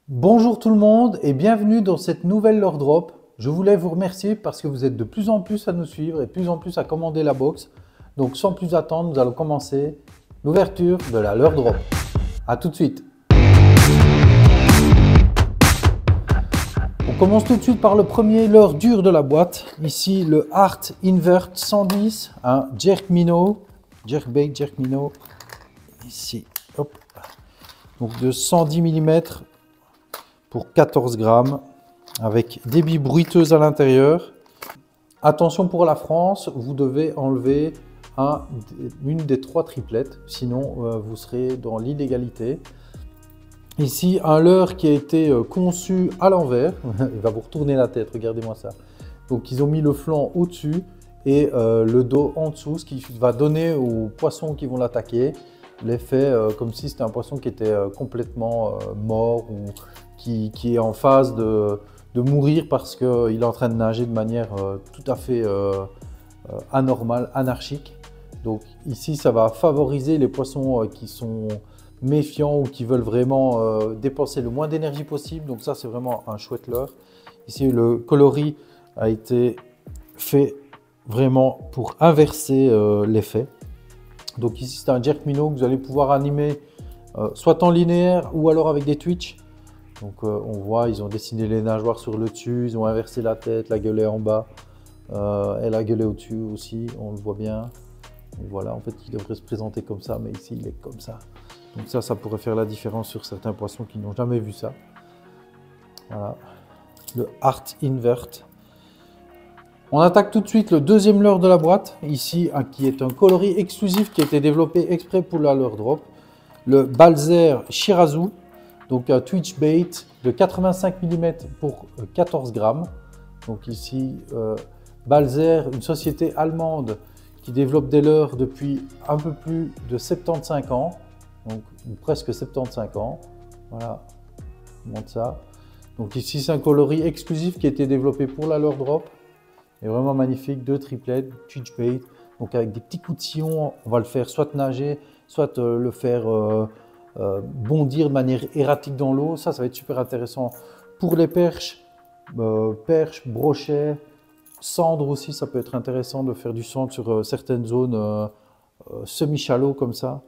Bonjour tout le monde et bienvenue dans cette nouvelle Leurre Drop. Je voulais vous remercier parce que vous êtes de plus en plus à nous suivre et de plus en plus à commander la box. Donc sans plus attendre, nous allons commencer l'ouverture de la Leurre Drop. A tout de suite. On commence tout de suite par le premier leurre dur de la boîte. Ici le Art Invert 110, un jerk minnow, jerkbait, jerk minnow. Ici, hop. Donc de 110 mm pour 14 grammes avec des billes bruiteuses à l'intérieur. Attention pour la France, vous devez enlever une des 3 triplettes, sinon vous serez dans l'illégalité. Ici, un leurre qui a été conçu à l'envers. Il va vous retourner la tête, regardez-moi ça. Donc, ils ont mis le flanc au-dessus et le dos en dessous, ce qui va donner aux poissons qui vont l'attaquer l'effet comme si c'était un poisson qui était complètement mort ou qui est en phase de mourir parce qu'il est en train de nager de manière tout à fait anormale, anarchique. Donc ici, ça va favoriser les poissons qui sont méfiants ou qui veulent vraiment dépenser le moins d'énergie possible. Donc ça, c'est vraiment un chouette leurre. Ici, le coloris a été fait vraiment pour inverser l'effet. Donc ici, c'est un jerk minnow que vous allez pouvoir animer soit en linéaire ou alors avec des twitch. Donc on voit, ils ont dessiné les nageoires sur le dessus, ils ont inversé la tête, la gueule est en bas, et la gueule est au-dessus aussi, on le voit bien. Donc voilà, en fait, il devrait se présenter comme ça, mais ici, il est comme ça. Donc ça pourrait faire la différence sur certains poissons qui n'ont jamais vu ça. Voilà, le Art Invert. On attaque tout de suite le deuxième leurre de la boîte, ici, qui est un coloris exclusif qui a été développé exprès pour la Leurre Drop. Le Balzer Shirazu, donc un twitch bait de 85 mm pour 14 grammes. Donc ici, Balzer, une société allemande qui développe des leurres depuis un peu plus de 75 ans, donc presque 75 ans. Voilà, je vous montre ça. Donc ici, c'est un coloris exclusif qui a été développé pour la Leurre Drop. Il est vraiment magnifique, 2 triplettes, twitch bait, donc avec des petits coups de sillon, on va le faire soit nager, soit le faire bondir de manière erratique dans l'eau. Ça va être super intéressant pour les perches, brochets, cendres aussi. Ça peut être intéressant de faire du cendre sur certaines zones semi-shallow comme ça,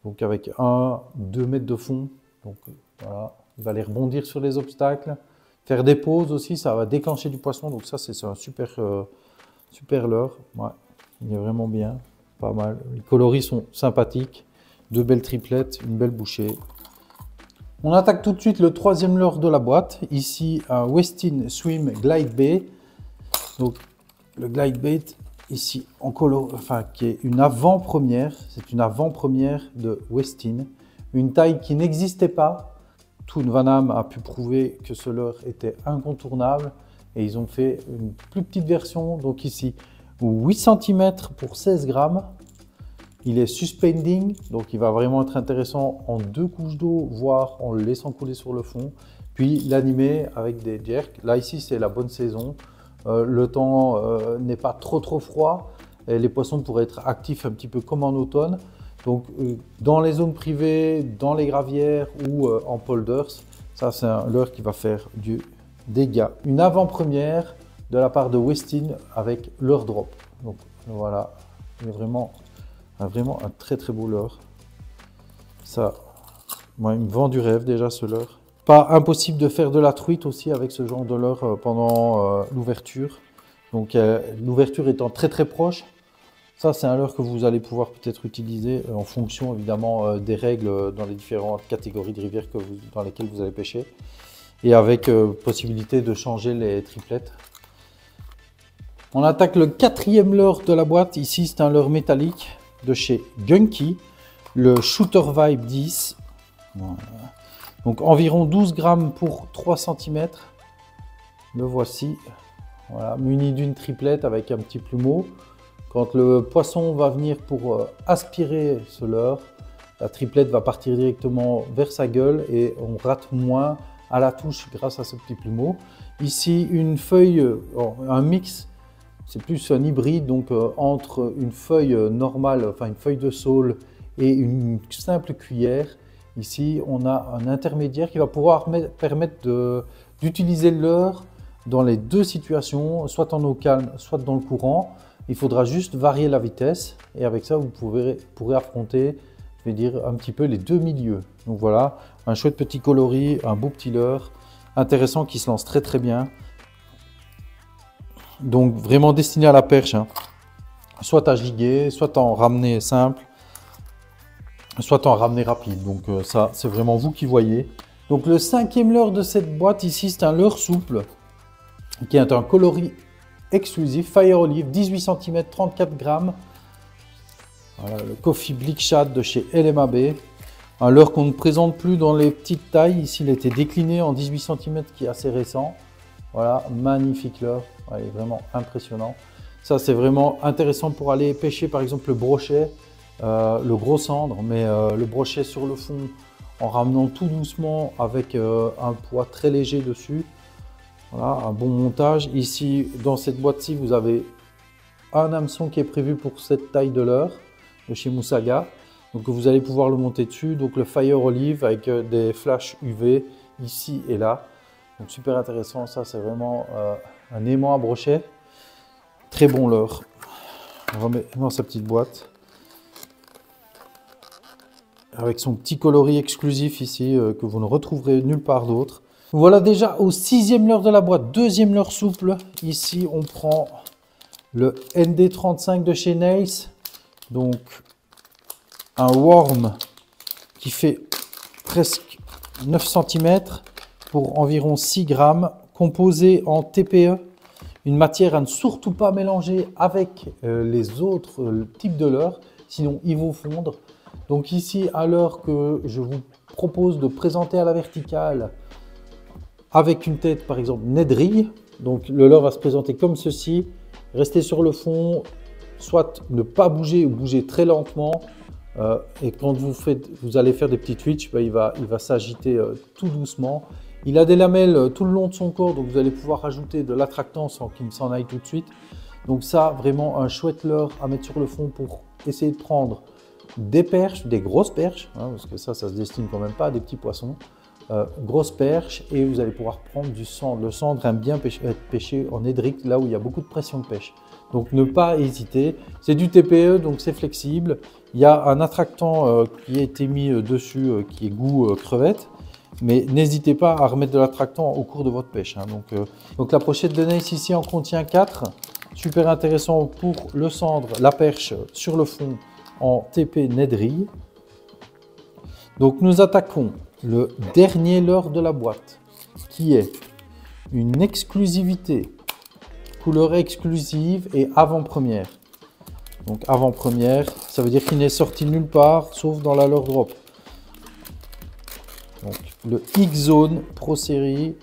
donc avec 1-2 mètres de fond. Donc voilà, il va aller rebondir sur les obstacles. Faire des pauses aussi, ça va déclencher du poisson, donc ça c'est un super leurre. Ouais, il est vraiment bien, pas mal. Les coloris sont sympathiques, 2 belles triplettes, une belle bouchée. On attaque tout de suite le troisième leurre de la boîte. Ici un Westin Swim Glide Bait. Donc le Glide Bait ici en qui est une avant-première. C'est une avant-première de Westin, une taille qui n'existait pas. Toon Van Ham a pu prouver que ce leurre était incontournable et ils ont fait une plus petite version, donc ici 8 cm pour 16 grammes. Il est suspending, donc il va vraiment être intéressant en 2 couches d'eau, voire en le laissant couler sur le fond. Puis l'animer avec des jerks. Là ici c'est la bonne saison, le temps n'est pas trop froid et les poissons pourraient être actifs un petit peu comme en automne. Donc dans les zones privées, dans les gravières ou en polders, ça c'est un leurre qui va faire du dégât. Une avant-première de la part de Westin avec Leurre Drop. Donc voilà, il est vraiment un très beau leurre. Ça, moi, il me vend du rêve déjà ce leurre. Pas impossible de faire de la truite aussi avec ce genre de leurre pendant l'ouverture. Donc l'ouverture étant très proche. Ça, c'est un leurre que vous allez pouvoir peut-être utiliser en fonction évidemment des règles dans les différentes catégories de rivières dans lesquelles vous allez pêcher. Et avec possibilité de changer les triplettes. On attaque le quatrième leurre de la boîte. Ici, c'est un leurre métallique de chez Gunky, le Shooter Vibe 10. Voilà. Donc environ 12 grammes pour 3 cm. Le voici. Voilà, muni d'une triplette avec un petit plumeau. Quand le poisson va venir pour aspirer ce leurre, la triplette va partir directement vers sa gueule et on rate moins à la touche grâce à ce petit plumeau. Ici, une feuille, un mix, c'est plus un hybride, donc entre une feuille normale, enfin une feuille de saule et une simple cuillère. Ici, on a un intermédiaire qui va pouvoir permettre d'utiliser le leurre dans les deux situations, soit en eau calme, soit dans le courant. Il faudra juste varier la vitesse et avec ça, vous pourrez affronter, je vais dire, un petit peu les deux milieux. Donc voilà, un chouette petit coloris, un beau petit leurre, intéressant qui se lance très très bien. Donc vraiment destiné à la perche, hein. Soit à giguer, soit en ramener simple, soit en ramener rapide. Donc ça, c'est vraiment vous qui voyez. Donc le cinquième leurre de cette boîte ici, c'est un leurre souple qui est un coloris exclusif, Fire Olive, 18 cm, 34 grammes. Voilà, le Coffee Blick Shad de chez LMAB. Un leurre qu'on ne présente plus dans les petites tailles. Ici, il a été décliné en 18 cm qui est assez récent. Voilà, magnifique leurre. Ouais, il est vraiment impressionnant. Ça, c'est vraiment intéressant pour aller pêcher par exemple le brochet, le gros cendre, mais le brochet sur le fond en ramenant tout doucement avec un poids très léger dessus. Voilà, un bon montage. Ici, dans cette boîte-ci, vous avez un hameçon qui est prévu pour cette taille de leurre de chez Moussaga. Donc, vous allez pouvoir le monter dessus. Donc, le Fire Olive avec des flashs UV ici et là. Donc, super intéressant. Ça, c'est vraiment un aimant à brochet. Très bon leurre. On remet dans sa petite boîte. Avec son petit coloris exclusif ici que vous ne retrouverez nulle part d'autre. Voilà déjà au sixième leurre de la boîte, deuxième leurre souple. Ici, on prend le ND35 de chez Nails. Donc, un worm qui fait presque 9 cm pour environ 6 grammes, composé en TPE. Une matière à ne surtout pas mélanger avec les autres types de leurres, sinon ils vont fondre. Donc ici, à l'heure que je vous propose de présenter à la verticale, avec une tête par exemple Nedry, donc le leurre va se présenter comme ceci, rester sur le fond, soit ne pas bouger ou bouger très lentement, et quand vous allez faire des petits twitch, il va s'agiter tout doucement. Il a des lamelles tout le long de son corps, donc vous allez pouvoir ajouter de l'attractant sans qu'il ne s'en aille tout de suite. Donc ça, vraiment un chouette leurre à mettre sur le fond pour essayer de prendre des perches, des grosses perches, hein, parce que ça se destine quand même pas à des petits poissons. Grosses perches, et vous allez pouvoir prendre du cendre. Le cendre aime bien être pêché en édric, là où il y a beaucoup de pression de pêche. Donc ne pas hésiter. C'est du TPE, donc c'est flexible. Il y a un attractant qui a été mis dessus, qui est goût crevette. Mais n'hésitez pas à remettre de l'attractant au cours de votre pêche, hein. Donc la pochette de Nails ici en contient 4. Super intéressant pour le cendre, la perche sur le fond en TP Nedry. Donc nous attaquons le dernier leurre de la boîte, qui est une exclusivité, couleur exclusive et avant-première. Donc avant-première, ça veut dire qu'il n'est sorti nulle part, sauf dans la Leurre Drop. Donc le X-Zone Pro Series,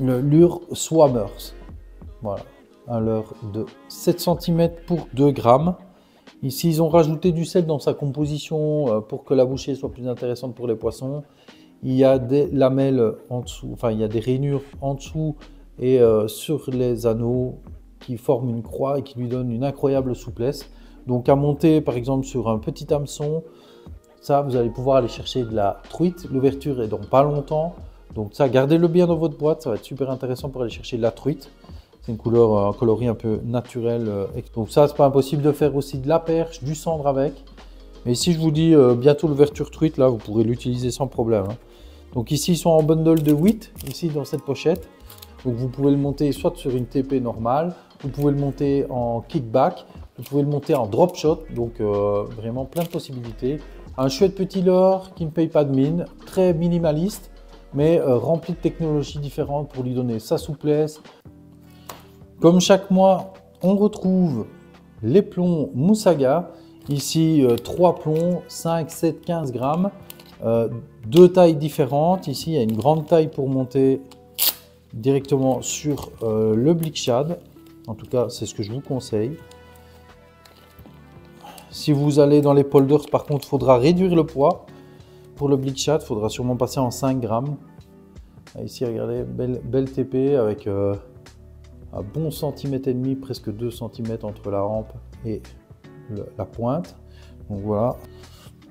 le Lure Swammers. Voilà, un leurre de 7 cm pour 2 grammes. Ici, ils ont rajouté du sel dans sa composition pour que la bouchée soit plus intéressante pour les poissons. Il y a des lamelles en dessous, enfin il y a des rainures en dessous et sur les anneaux qui forment une croix et qui lui donnent une incroyable souplesse. Donc à monter par exemple sur un petit hameçon, ça vous allez pouvoir aller chercher de la truite. L'ouverture est dans pas longtemps. Donc ça, gardez-le bien dans votre boîte, ça va être super intéressant pour aller chercher de la truite. C'est une couleur, un coloris un peu naturel. Donc ça, c'est pas impossible de faire aussi de la perche, du cendre avec. Mais si je vous dis bientôt l'ouverture truite, là, vous pourrez l'utiliser sans problème, hein. Donc ici, ils sont en bundle de 8, ici dans cette pochette. Donc vous pouvez le monter soit sur une TP normale, vous pouvez le monter en kickback, vous pouvez le monter en drop shot. Donc vraiment plein de possibilités. Un chouette petit leurre qui ne paye pas de mine, très minimaliste, mais rempli de technologies différentes pour lui donner sa souplesse. Comme chaque mois, on retrouve les plombs Moussaga. Ici, 3 plombs, 5, 7, 15 grammes. 2 tailles différentes. Ici, il y a une grande taille pour monter directement sur le Blick Shad. En tout cas, c'est ce que je vous conseille. Si vous allez dans les polders, par contre, il faudra réduire le poids. Pour le Blick Shad, il faudra sûrement passer en 5 grammes. Ici, regardez, belle TP avec un bon centimètre et demi, presque 2 cm entre la rampe et la pointe. Donc voilà.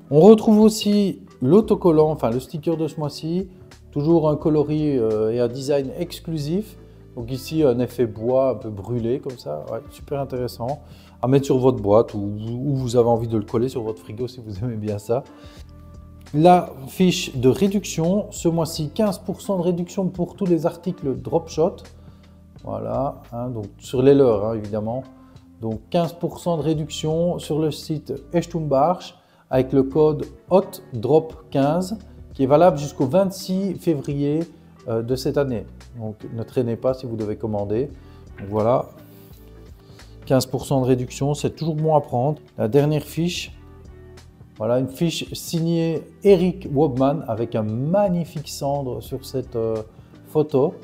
On retrouve aussi l'autocollant, enfin le sticker de ce mois-ci, toujours un coloris et un design exclusif. Donc ici un effet bois un peu brûlé comme ça, ouais, super intéressant à mettre sur votre boîte ou vous avez envie de le coller sur votre frigo si vous aimez bien ça. La fiche de réduction, ce mois-ci 15% de réduction pour tous les articles Dropshot. Voilà, hein, donc sur les leurs hein, évidemment. Donc 15% de réduction sur le site Echtumbarsch avec le code HOTDROP15 qui est valable jusqu'au 26 février de cette année. Donc ne traînez pas si vous devez commander. Donc voilà, 15% de réduction, c'est toujours bon à prendre. La dernière fiche, voilà une fiche signée Eric Wobman avec un magnifique cendre sur cette photo.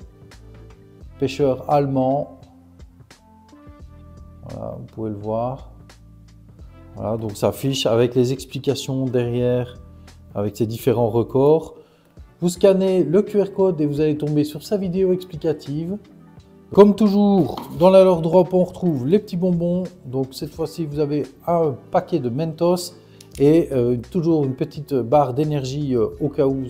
Pêcheur allemand. Voilà, vous pouvez le voir. Voilà, donc ça affiche avec les explications derrière, avec ses différents records. Vous scannez le QR code et vous allez tomber sur sa vidéo explicative. Comme toujours, dans la Leur Drop, on retrouve les petits bonbons. Donc cette fois-ci, vous avez un paquet de Mentos et toujours une petite barre d'énergie au cas où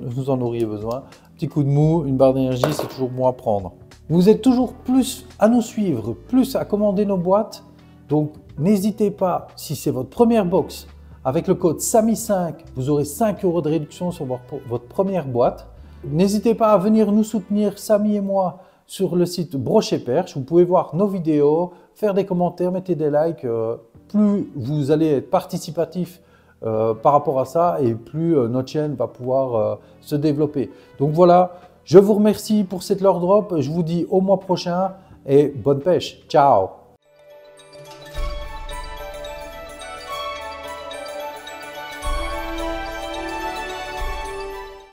vous en auriez besoin. Un petit coup de mou, une barre d'énergie, c'est toujours bon à prendre. Vous êtes toujours plus à nous suivre, plus à commander nos boîtes. Donc n'hésitez pas, si c'est votre première box, avec le code SAMI5, vous aurez 5 € de réduction sur votre première boîte. N'hésitez pas à venir nous soutenir, Samy et moi, sur le site Brochet Perche. Vous pouvez voir nos vidéos, faire des commentaires, mettez des likes. Plus vous allez être participatif par rapport à ça et plus notre chaîne va pouvoir se développer. Donc voilà, je vous remercie pour cette Leur Drop. Je vous dis au mois prochain et bonne pêche. Ciao!